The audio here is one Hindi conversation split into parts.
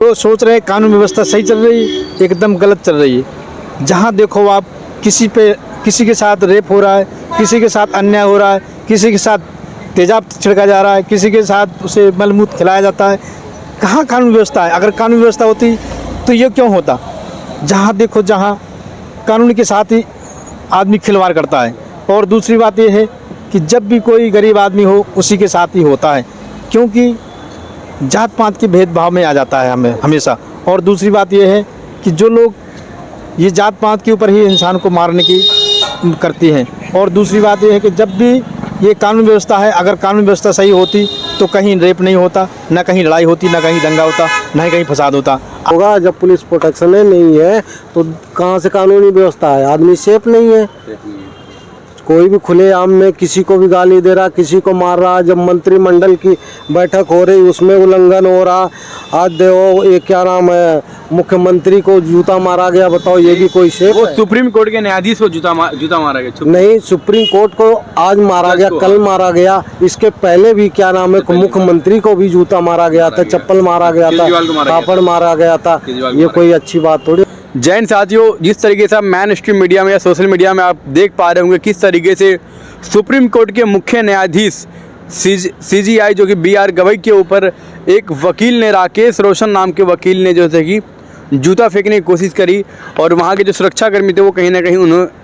तो सोच रहे हैं कानून व्यवस्था सही चल रही है, एकदम गलत चल रही है। जहाँ देखो आप किसी के साथ रेप हो रहा है, किसी के साथ अन्याय हो रहा है, किसी के साथ तेजाब छिड़का जा रहा है, किसी के साथ उसे मलमूत्र खिलाया जाता है। कहाँ कानून व्यवस्था है? अगर कानून व्यवस्था होती तो ये क्यों होता? जहाँ देखो जहाँ कानून के साथ ही आदमी खिलवाड़ करता है। और दूसरी बात ये है कि जब भी कोई गरीब आदमी हो उसी के साथ ही होता है, क्योंकि जात पात के भेदभाव में आ जाता है हमें हमेशा। और दूसरी बात ये है कि जो लोग ये जात पात के ऊपर ही इंसान को मारने की करती हैं। और दूसरी बात ये है कि जब भी ये कानून व्यवस्था है, अगर कानून व्यवस्था सही होती तो कहीं रेप नहीं होता, ना कहीं लड़ाई होती, ना कहीं दंगा होता, ना ही कहीं फसाद होता होगा। जब पुलिस प्रोटेक्शन नहीं है तो कहाँ से कानूनी व्यवस्था है? आदमी सेफ नहीं है। कोई भी खुलेआम में किसी को भी गाली दे रहा, किसी को मार रहा। जब मंत्रिमंडल की बैठक हो रही उसमें उल्लंघन हो रहा। आज देखो ये क्या नाम है, मुख्यमंत्री को जूता मारा गया। बताओ ये भी कोई सेफ है? सुप्रीम कोर्ट के न्यायाधीश को जूता मारा गया। नहीं, सुप्रीम कोर्ट को आज मारा गया, कल मारा गया। इसके पहले भी क्या नाम है, मुख्यमंत्री को भी जूता मारा गया था, चप्पल मारा गया था, पापड़ मारा गया था। ये कोई अच्छी बात थोड़ी। जैन साथियों, जिस तरीके से आप मैन स्ट्रीम मीडिया में या सोशल मीडिया में आप देख पा रहे होंगे किस तरीके से सुप्रीम कोर्ट के मुख्य न्यायाधीश CJI जो कि BR गवई के ऊपर एक वकील ने, राकेश रोशन नाम के वकील ने जो है कि जूता फेंकने की कोशिश करी। और वहाँ के जो सुरक्षाकर्मी थे वो कहीं ना कहीं उन्होंने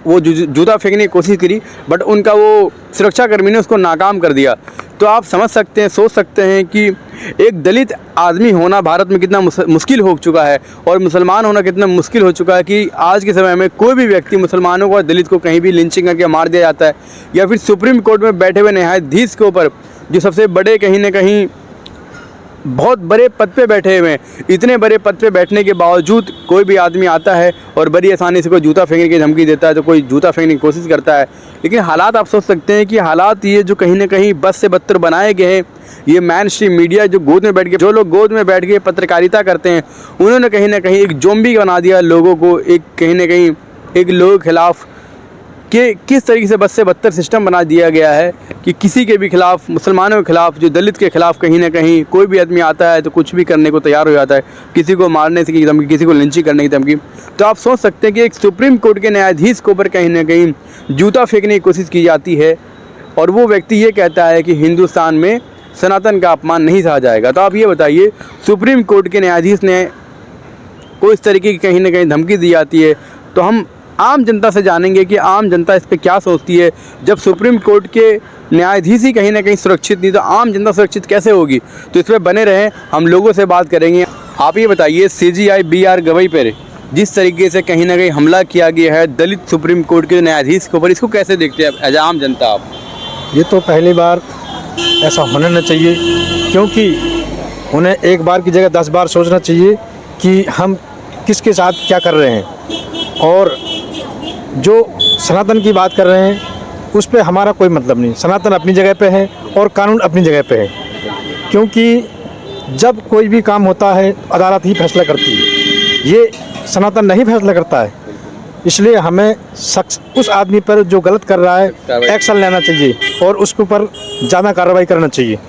वो जूता फेंकने की कोशिश करी, बट उनका वो सुरक्षाकर्मी ने उसको नाकाम कर दिया। तो आप समझ सकते हैं, सोच सकते हैं कि एक दलित आदमी होना भारत में कितना मुश्किल हो चुका है और मुसलमान होना कितना मुश्किल हो चुका है कि आज के समय में कोई भी व्यक्ति मुसलमानों को, दलित को कहीं भी लिंचिंग करके मार दिया जाता है। या फिर सुप्रीम कोर्ट में बैठे हुए न्यायाधीश के ऊपर जो सबसे बड़े, कहीं ना कहीं बहुत बड़े पद पे बैठे हुए हैं, इतने बड़े पद पे बैठने के बावजूद कोई भी आदमी आता है और बड़ी आसानी से कोई जूता फेंकने की धमकी देता है, तो कोई जूता फेंकने की कोशिश करता है। लेकिन हालात आप सोच सकते हैं कि हालात ये जो कहीं ना कहीं बद से बदतर बनाए गए हैं। ये मैन स्ट्रीम मीडिया जो जो लोग गोद में बैठ के पत्रकारिता करते हैं, उन्होंने कहीं ना कहीं एक ज़ॉम्बी बना दिया लोगों को। एक कहीं ना कहीं एक लोगों के खिलाफ कि किस तरीके से बद से बदतर सिस्टम बना दिया गया है कि किसी के भी खिलाफ, मुसलमानों के खिलाफ, जो दलित के खिलाफ कहीं ना कहीं कोई भी आदमी आता है तो कुछ भी करने को तैयार हो जाता है। किसी को मारने की धमकी, किसी को लिंचिंग करने की धमकी। तो आप सोच सकते हैं कि एक सुप्रीम कोर्ट के न्यायाधीश के ऊपर कहीं ना कहीं जूता फेंकने की कोशिश की जाती है और वो व्यक्ति ये कहता है कि हिंदुस्तान में सनातन का अपमान नहीं सहा जाएगा। तो आप ये बताइए, सुप्रीम कोर्ट के न्यायाधीश ने को इस तरीके की कहीं ना कहीं धमकी दी जाती है, तो हम आम जनता से जानेंगे कि आम जनता इस पर क्या सोचती है। जब सुप्रीम कोर्ट के न्यायाधीश ही कहीं ना कहीं सुरक्षित नहीं, तो आम जनता सुरक्षित कैसे होगी? तो इस पर बने रहें, हम लोगों से बात करेंगे। आप ये बताइए, CJI BR गवई पर जिस तरीके से कहीं ना कहीं हमला किया गया है दलित सुप्रीम कोर्ट के न्यायाधीश के ऊपर, इसको कैसे देखते हैं एज आम जनता आप? ये तो पहली बार ऐसा होना न चाहिए, क्योंकि उन्हें एक बार की जगह 10 बार सोचना चाहिए कि हम किसके साथ क्या कर रहे हैं। और जो सनातन की बात कर रहे हैं उस पर हमारा कोई मतलब नहीं। सनातन अपनी जगह पे है और कानून अपनी जगह पे है, क्योंकि जब कोई भी काम होता है अदालत ही फैसला करती है, ये सनातन नहीं फैसला करता है। इसलिए हमें उस आदमी पर जो गलत कर रहा है एक्शन लेना चाहिए और उसके ऊपर ज़्यादा कार्रवाई करना चाहिए।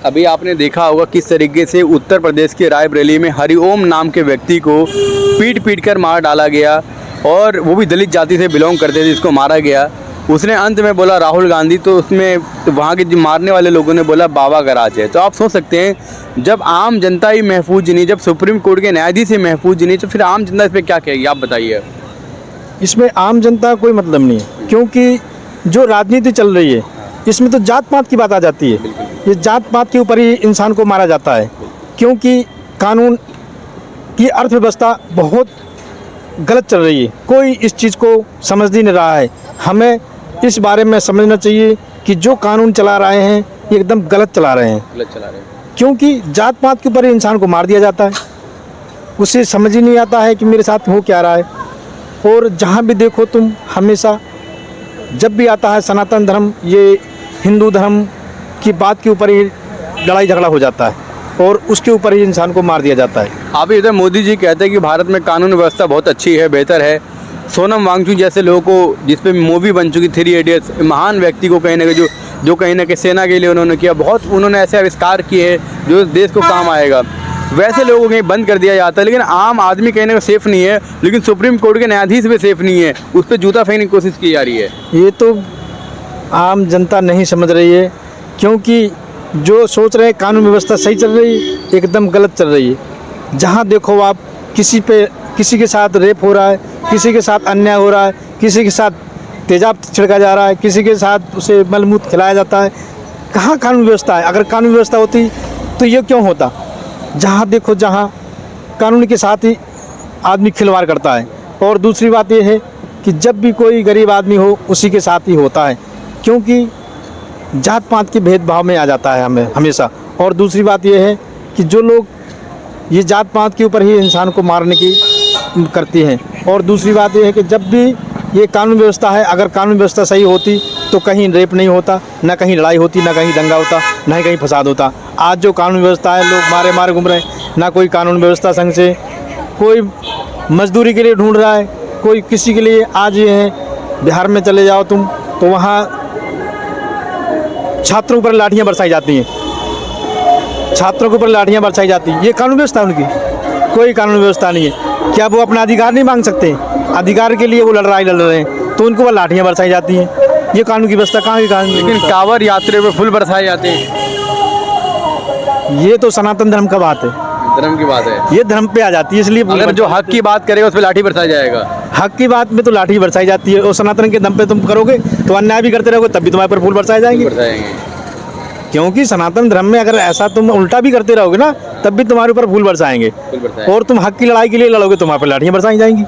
अभी आपने देखा होगा किस तरीके से उत्तर प्रदेश के रायबरेली में हरिओम नाम के व्यक्ति को पीट कर मार डाला गया, और वो भी दलित जाति से बिलोंग करते थे, जिसको मारा गया। उसने अंत में बोला राहुल गांधी, तो उसमें तो वहाँ के मारने वाले लोगों ने बोला बाबा गराज है। तो आप सोच सकते हैं, जब आम जनता ही महफूज नहीं, जब सुप्रीम कोर्ट के न्यायाधीश ही महफूज नहीं, तो फिर आम जनता इस पर क्या कहेगी? आप बताइए। इसमें आम जनता कोई मतलब नहीं है, क्योंकि जो राजनीति चल रही है इसमें तो जात पात की बात आ जाती है। ये जात पात के ऊपर ही इंसान को मारा जाता है, क्योंकि कानून की अर्थव्यवस्था बहुत गलत चल रही है। कोई इस चीज़ को समझ नहीं रहा है। हमें इस बारे में समझना चाहिए कि जो कानून चला रहे हैं ये एकदम गलत चला रहे हैं, क्योंकि जात पात के ऊपर इंसान को मार दिया जाता है। उसे समझ ही नहीं आता है कि मेरे साथ हो क्या रहा है। और जहाँ भी देखो तुम, हमेशा जब भी आता है सनातन धर्म, ये हिंदू धर्म की बात के ऊपर ही लड़ाई झगड़ा हो जाता है और उसके ऊपर ही इंसान को मार दिया जाता है। अभी इधर मोदी जी कहते हैं कि भारत में कानून व्यवस्था बहुत अच्छी है, बेहतर है। सोनम वांगचुक जैसे लोगों को, जिस पे मूवी बन चुकी 3 इडियट्स, महान व्यक्ति को कहीं ना कहीं जो कहीं ना कहीं सेना के लिए उन्होंने किया, बहुत उन्होंने ऐसे आविष्कार किए हैं जो देश को काम आएगा। वैसे लोगों को बंद कर दिया जाता है, लेकिन आम आदमी कहीं ना कहीं सेफ नहीं है, लेकिन सुप्रीम कोर्ट के न्यायाधीश भी सेफ नहीं है, उस पर जूता फेंकने की कोशिश की जा रही है। ये तो आम जनता नहीं समझ रही है, क्योंकि जो सोच रहे हैं कानून व्यवस्था सही चल रही है, एकदम गलत चल रही है। जहाँ देखो आप किसी के साथ रेप हो रहा है, किसी के साथ अन्याय हो रहा है, किसी के साथ तेजाब छिड़का जा रहा है, किसी के साथ उसे मलमूत्र खिलाया जाता है। कहाँ कानून व्यवस्था है? अगर कानून व्यवस्था होती तो ये क्यों होता? जहाँ देखो जहाँ कानून के साथ ही आदमी खिलवाड़ करता है। और दूसरी बात ये है कि जब भी कोई गरीब आदमी हो उसी के साथ ही होता है, क्योंकि जात पात के भेदभाव में आ जाता है हमें हमेशा। और दूसरी बात ये है कि जो लोग ये जात पात के ऊपर ही इंसान को मारने की करती हैं। और दूसरी बात ये है कि जब भी ये कानून व्यवस्था है, अगर कानून व्यवस्था सही होती तो कहीं रेप नहीं होता, ना कहीं लड़ाई होती, ना कहीं दंगा होता, ना ही कहीं फसाद होता। आज जो कानून व्यवस्था है, लोग मारे मारे घूम रहे हैं, ना कोई कानून व्यवस्था संग से, कोई मजदूरी के लिए ढूंढ रहा है, कोई किसी के लिए। आज ये है बिहार में चले जाओ तुम तो वहाँ छात्रों पर लाठियाँ बरसाई जाती हैं, छात्रों के ऊपर लाठियाँ बरसाई जाती हैं। ये कानून व्यवस्था उनकी? कोई कानून व्यवस्था नहीं है। क्या वो अपना अधिकार नहीं मांग सकते? अधिकार के लिए वो लड़ रहे हैं तो उनको वह लाठियाँ बरसाई जाती हैं। ये कानून की व्यवस्था कहाँ की कानून? लेकिन कांवड़ यात्रियों पे फूल बरसाए जाते हैं। ये तो सनातन धर्म का बात है, धर्म की बात है, ये धर्म पे आ जाती है। इसलिए अगर जो हक की बात करेगा उस पर लाठी बरसाया जाएगा। हक की बात में तो लाठी बरसाई जाती है, और सनातन के दम पे तुम करोगे तो अन्याय भी करते रहोगे, तब भी तुम्हारे पर फूल बरसाए जाएंगे। क्योंकि सनातन धर्म में अगर ऐसा तुम उल्टा भी करते रहोगे ना, तब भी तुम्हारे ऊपर फूल बरसाएंगे। और तुम हक की लड़ाई के लिए लड़ोगे, तुम्हारे पर लाठियाँ बरसाई जाएंगी।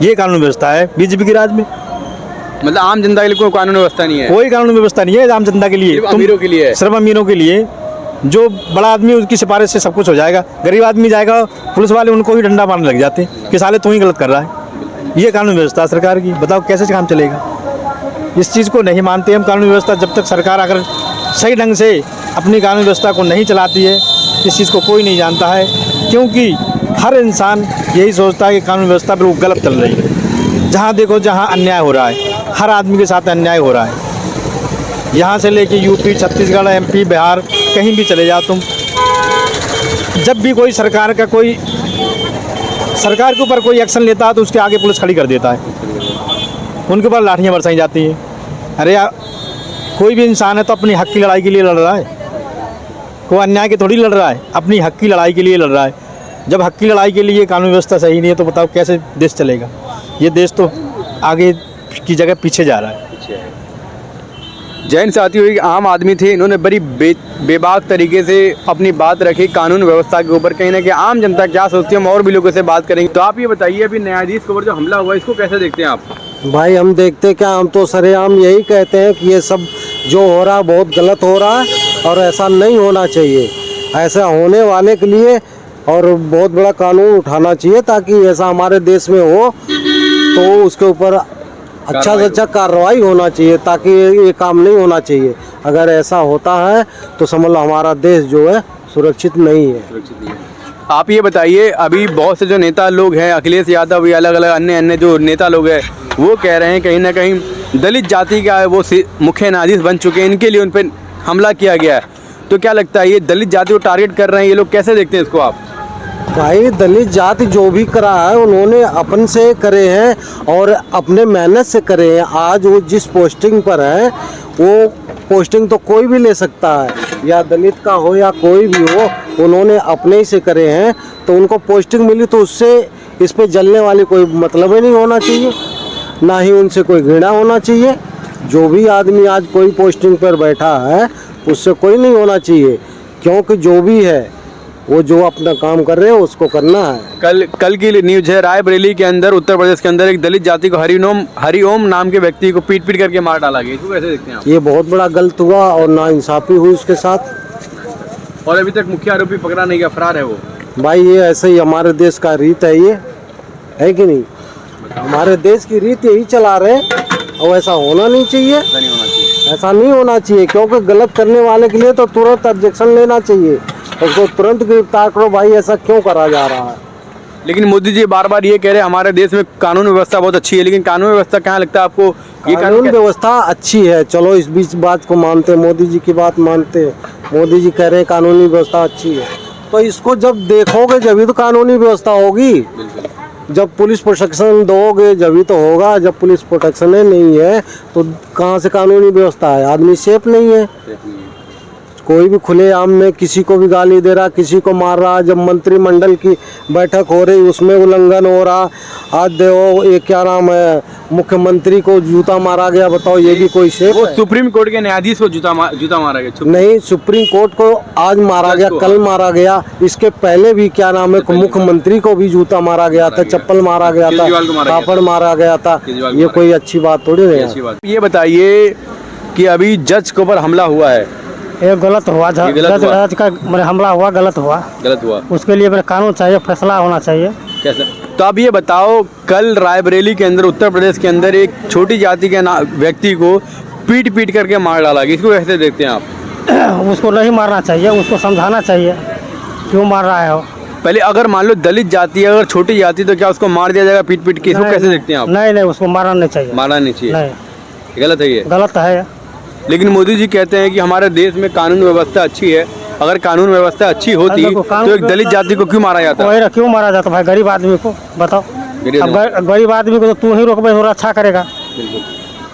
ये कानून व्यवस्था है बीजेपी के राज में। मतलब आम जनता के लिए कोई कानून व्यवस्था नहीं है? कोई कानून व्यवस्था नहीं है आम जनता के लिए, अमीरों के लिए, सिर्फ अमीरों के लिए। जो बड़ा आदमी उसकी सिफारिश से सब कुछ हो जाएगा, गरीब आदमी जाएगा, पुलिस वाले उनको ही डंडा मारने लग जाते हैं कि साले तू ही गलत कर रहा है। ये कानून व्यवस्था सरकार की, बताओ कैसे काम चलेगा? इस चीज़ को नहीं मानते हम कानून व्यवस्था। जब तक सरकार अगर सही ढंग से अपनी कानून व्यवस्था को नहीं चलाती है, इस चीज़ को कोई नहीं जानता है, क्योंकि हर इंसान यही सोचता है कि कानून व्यवस्था बिल्कुल गलत चल रही है। जहाँ देखो जहाँ अन्याय हो रहा है, हर आदमी के साथ अन्याय हो रहा है। यहाँ से लेके यूपी, छत्तीसगढ़, एमपी, बिहार, कहीं भी चले जाओ तुम, जब भी कोई सरकार के ऊपर कोई एक्शन लेता है तो उसके आगे पुलिस खड़ी कर देता है, उनके ऊपर लाठियाँ बरसाई जाती हैं। अरे यार, कोई भी इंसान है तो अपनी हक की लड़ाई के लिए लड़ रहा है, कोई अन्याय के थोड़ी लड़ रहा है, अपनी हक की लड़ाई के लिए लड़ रहा है। जब हक की लड़ाई के लिए कानून व्यवस्था सही नहीं है तो बताओ कैसे देश चलेगा? ये देश तो आगे की जगह पीछे जा रहा है। जैन साथी हुई आम आदमी थे, इन्होंने बड़ी बेबाक तरीके से अपनी बात रखी कानून व्यवस्था के ऊपर। कहीं ना कहीं आम जनता क्या सोचती है, हम और भी लोगों से बात करेंगे। तो आप ये बताइए, अभी न्यायाधीश के ऊपर जो हमला हुआ इसको कैसे देखते हैं आप? भाई हम देखते क्या, हम तो सरेआम यही कहते हैं कि ये सब जो हो रहा है बहुत गलत हो रहा है और ऐसा नहीं होना चाहिए। ऐसा होने वाले के लिए और बहुत बड़ा कानून उठाना चाहिए ताकि ऐसा हमारे देश में हो तो उसके ऊपर अच्छा से अच्छा कार्रवाई होना चाहिए, ताकि ये काम नहीं होना चाहिए। अगर ऐसा होता है तो समझ लो हमारा देश जो है सुरक्षित नहीं है। आप ये बताइए, अभी बहुत से जो नेता लोग हैं, अखिलेश यादव या अलग अलग अन्य जो नेता लोग हैं, वो कह रहे हैं कहीं ना कहीं दलित जाति का वो मुख्य न्यायाधीश बन चुके हैं, इनके लिए उन पर हमला किया गया है। तो क्या लगता है ये दलित जाति को टारगेट कर रहे हैं, ये लोग कैसे देखते हैं इसको आप? भाई दलित जाति जो भी करा है उन्होंने अपन से करे हैं और अपने मेहनत से करे हैं। आज वो जिस पोस्टिंग पर है वो पोस्टिंग तो कोई भी ले सकता है, या दलित का हो या कोई भी हो, उन्होंने अपने ही से करे हैं तो उनको पोस्टिंग मिली। तो उससे इस पे जलने वाली कोई मतलब ही नहीं होना चाहिए, ना ही उनसे कोई घृणा होना चाहिए। जो भी आदमी आज कोई पोस्टिंग पर बैठा है उससे कोई नहीं होना चाहिए, क्योंकि जो भी है वो जो अपना काम कर रहे हैं उसको करना है। कल की न्यूज है, रायबरेली के अंदर, उत्तर प्रदेश के अंदर एक दलित जाति को हरिओम नाम के व्यक्ति को पीट करके मार डाला गया। इसको कैसे देखते हैं आप? ये बहुत बड़ा गलत हुआ और नाइंसाफ़ी हुई उसके साथ। और अभी तक मुख्य आरोपी पकड़ा नहीं गया, फरार है वो। भाई ये ऐसे ही हमारे देश का रीत है, ये है कि नहीं? हमारे देश की रीत यही चला रहे और ऐसा होना नहीं चाहिए, ऐसा नहीं होना चाहिए। क्योंकि गलत करने वाले के लिए तो तुरंत ऑब्जेक्शन लेना चाहिए, उसको तुरंत गिरफ्तार करो। भाई ऐसा क्यों करा जा रहा है? लेकिन मोदी जी बार बार ये कह रहे हैं हमारे देश में कानून व्यवस्था बहुत अच्छी है, लेकिन कानून व्यवस्था कहाँ लगता है आपको? ये कानून व्यवस्था अच्छी है, चलो इस बीच बात को मानते हैं, मोदी जी की बात मानते हैं। मोदी जी कह रहे हैं कानूनी व्यवस्था अच्छी है, तो इसको जब देखोगे जब तो कानूनी व्यवस्था होगी। जब पुलिस प्रोटेक्शन दोगे जब तो होगा। जब पुलिस प्रोटेक्शन ही नहीं है तो कहाँ से कानूनी व्यवस्था है? आदमी सेफ नहीं है। कोई भी खुलेआम में किसी को भी गाली दे रहा, किसी को मार रहा। जब मंत्रिमंडल की बैठक हो रही उसमें उल्लंघन हो रहा। आज देखो ये क्या नाम है, मुख्यमंत्री को जूता मारा गया। बताओ ये भी कोई सेफ वो है? सुप्रीम कोर्ट के न्यायाधीश को जूता मारा गया। नहीं, सुप्रीम कोर्ट को आज मारा गया, कल मारा गया। इसके पहले भी क्या नाम है, मुख्यमंत्री को भी जूता मारा गया था, चप्पल मारा गया था, पापड़ मारा गया था। ये कोई अच्छी बात थोड़ी नहीं है। ये बताइए कि अभी जज के ऊपर हमला हुआ है, ये गलत हुआ। जज का मेरे हमला हुआ, गलत हुआ। उसके लिए मेरे कानून चाहिए, फैसला होना चाहिए। कैसे? तो आप ये बताओ, कल रायबरेली के अंदर, उत्तर प्रदेश के अंदर एक छोटी जाति के व्यक्ति को पीट करके मार डाला गया। इसको कैसे देखते हैं आप? उसको नहीं मारना चाहिए, उसको समझाना चाहिए क्यों मार रहा है वो। पहले अगर मान लो दलित जाति है, अगर छोटी जाति, तो क्या उसको मार दिया जाएगा पीट के? इसको कैसे देखते हैं आप? नहीं, उसको मारना नहीं चाहिए। मारना नहीं चाहिए। नहीं, गलत है ये। गलत है। लेकिन मोदी जी कहते हैं कि हमारे देश में कानून व्यवस्था अच्छी है। अगर कानून व्यवस्था अच्छी होती तो एक दलित जाति को क्यों मारा जाता? क्यों मारा जाता भाई? गरीब आदमी को बताओ। गरीब आदमी को तो तू ही रोकबे तो अच्छा करेगा।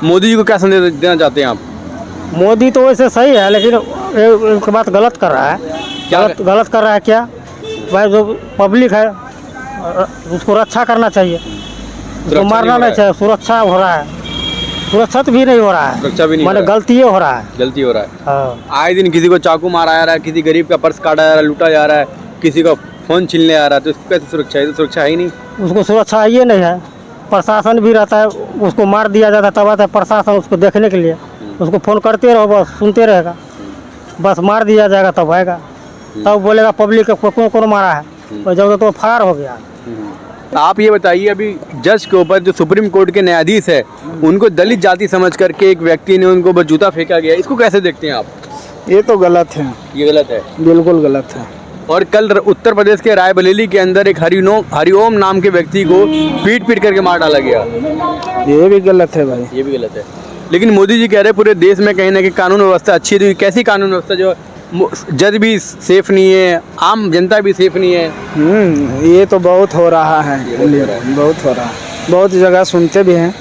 मोदी जी को क्या संदेश देना चाहते हैं आप? मोदी तो वैसे सही है, लेकिन एक बात गलत कर रहा है। गलत कर रहा है क्या भाई? जो पब्लिक है उसको रक्षा करना चाहिए, उसको मारना नहीं चाहिए। सुरक्षा हो रहा है, सुरक्षित भी नहीं हो रहा है, सुरक्षा भी नहीं, मतलब गलती हो रहा है। गलती हो रहा है। हाँ। आए दिन किसी को चाकू मारा जा रहा है, किसी गरीब का पर्स काटा जा रहा है, लूटा जा रहा है, किसी का फोन छीनने आ रहा है। तो इसको कैसे सुरक्षा है? तो सुरक्षा है ही नहीं। उसको सुरक्षा ये नहीं है। प्रशासन भी रहता है, उसको मार दिया जाता है, तब आता है प्रशासन उसको देखने के लिए। उसको फ़ोन करते रहो, बस सुनते रहेगा। बस मार दिया जाएगा तब आएगा, तब बोलेगा पब्लिक को कौन मारा है। और जब तो फरार हो गया। आप ये बताइए, अभी जज के ऊपर जो सुप्रीम कोर्ट के न्यायाधीश है, उनको दलित जाति समझ करके एक व्यक्ति ने उनको बस जूता फेंका गया। इसको कैसे देखते हैं आप? ये तो गलत है, ये गलत है, बिल्कुल गलत है। और कल उत्तर प्रदेश के रायबरेली के अंदर एक हरिओम नाम के व्यक्ति को पीट करके मार डाला गया। ये भी गलत है भाई, ये भी गलत है। लेकिन मोदी जी कह रहे पूरे देश में कहीं ना कहीं कानून व्यवस्था अच्छी है। तो कैसी कानून व्यवस्था जो जज भी सेफ नहीं है, आम जनता भी सेफ नहीं है? ये तो बहुत हो रहा है, बहुत हो रहा है। बहुत जगह सुनते भी हैं,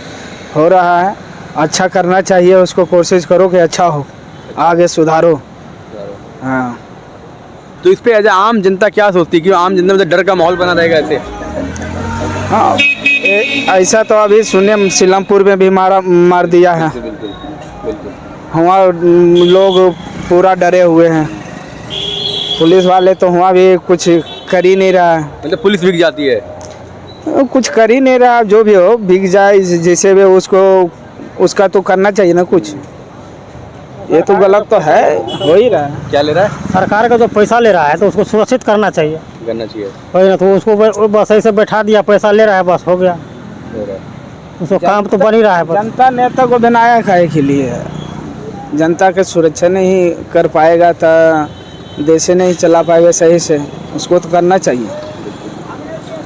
हो रहा है। अच्छा करना चाहिए, उसको कोशिश करो कि अच्छा हो, आगे सुधारो। हाँ, तो इस पे एज आम जनता क्या सोचती है? क्यों आम जनता में डर का माहौल बना रहेगा ऐसे? हाँ, ऐसा तो अभी सुने सीलमपुर में भी मार दिया है। वहाँ लोग पूरा डरे हुए हैं। पुलिस वाले तो वहाँ भी कुछ कर ही नहीं रहा है। मतलब पुलिस बिक जाती है? कुछ कर ही नहीं रहा। जो भी हो बिक जाए, जैसे भी उसको उसका तो करना चाहिए ना कुछ। ये तो गलत तो है, हो ही रहा है। क्या ले रहा है? सरकार का जो पैसा ले रहा है तो उसको सुरक्षित करना चाहिए। वही ना, तो उसको बस ऐसे बैठा दिया, पैसा ले रहा है, बस हो गया। उसको काम तो बन ही रहा है। जनता नेता को बनाया खाए के लिए, जनता की सुरक्षा नहीं कर पाएगा तो देश नहीं चला पाएगा सही से। उसको तो करना चाहिए।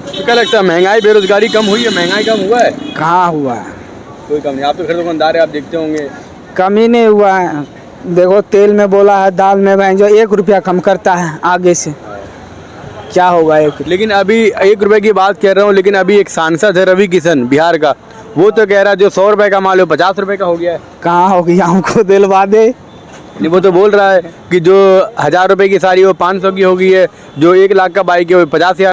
तो क्या लगता है, महंगाई बेरोजगारी कम हुई है? महंगाई कम हुआ है? कहाँ हुआ है? कोई कम नहीं। आप तो घर दुकानदार है, आप देखते होंगे। कम ही नहीं हुआ है। देखो तेल में बोला है, दाल में भाई जो 1 रुपया कम करता है आगे से, क्या होगा? लेकिन अभी 1 रुपये की बात कह रहा हूँ, लेकिन अभी एक सांसद है रवि किशन बिहार का, वो तो कह रहा है जो 100 रुपये का माल हो 50 रुपये का हो गया है। कहाँ हो गया? हमको दिलवा दे। नहीं, वो तो बोल रहा है कि जो 1000 रुपये की साड़ी वो 500 की हो गई है, जो 1 लाख का बाइक है वो 50,000